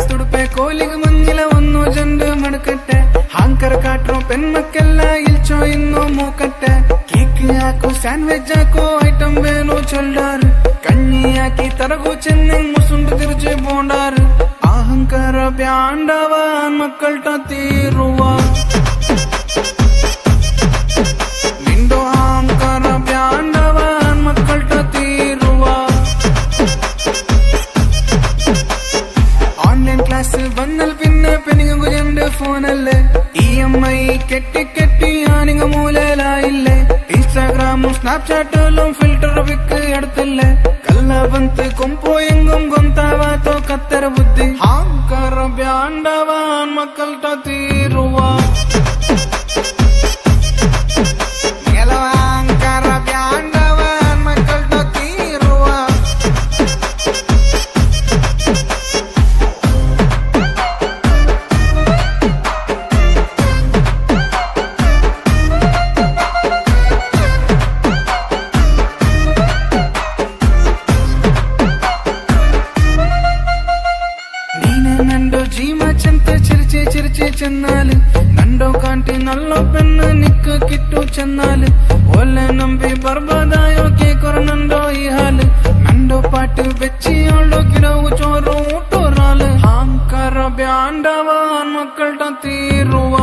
ತುಡುಪೆ ಕೋಲಿಗೆ ಮಂಗಿಲ ಒಂದು ಜಂಡು ಮಡಕಟ್ಟೆ ಹಾಂಕರ ಕಾಟ್ರೋ ಪೆನ್ಮಕ್ಕೆಲ್ಲ ಇಲ್ಚೋ ಇನ್ನೂ ಮೂಕಟ್ಟೆ ಕೇಕ್ ಹಾಕು ಸ್ಯಾಂಡ್ವಿಚ್ ಹಾಕು ಐಟಮ್ ಬೇನು ಚೊಲ್ಲಾರು ಕಣ್ಣಿ ಹಾಕಿ ತರಗು ಚೆನ್ನೈ ಮುಸುಂಡು ತಿರುಚಿ ಬೋಂಡಾರು ಅಹಂಕಾರ ಬ್ಯಾಂಡವ ಮಕ್ಕಳ್ಟ ತೀರುವ ನಿಂದು ಅಹಂಕಾರ ಬ್ಯಾಂಡವ ಮಕ್ಕಳ್ಟ ತೀರುವ ಆನ್ಲೈನ್ ಕ್ಲಾಸ್ ಬಂದಲ್ പിന്നെ പെനിങ്ങു രണ്ട് ഫോണല്ലേ EMI കെട്ടി കെട്ടി ആനിങ്ങ മൂലയിലായില്ലേ ഇൻസ്റ്റാഗ്രാമും സ്നാപ്ചാറ്റിലും ഫിൽറ്റർ വിക്ക് എടുത്തില്ലേ കല്ല ಬಂತು ಕೊಂಪು ಎಂಗುಂ ಗೊಂತಾವಾತೋ ಕತ್ತರ ಬುದ್ಧಿ ಹಾಂಕರ ಬ್ಯಾಂಡವಾನ್ ಮಕ್ಕಳ್ಟ ತೀರುವ ಹಾಂಕರ ಬ್ಯಾಂಡವಾನ್ ಮಕ್ಕಳ್ಟ ತೀರುವ నండో జీమ చెంత చిరిచి చిరిచి చెన్నాలు నండో కాంటి నల్లో పెన్ను నిక్కు కిట్టు చెన్నాలు ఓళ్ళ ನಂಬಿ ಬರ್ಬಾದಾಯೋ ಕೇಕೊರ ನಂಡೋ ಈ ಹಾಲು ನಂಡೋ ಪಾಟು ಬೆಚ್ಚಿ ಅವಳು ಗಿಡವು ಚೋರು ಊಟೋರಾಲು ಹಾಂಕರ ಬ್ಯಾಂಡವ ಮಕ್ಕಳ್ಟ ತೀರುವ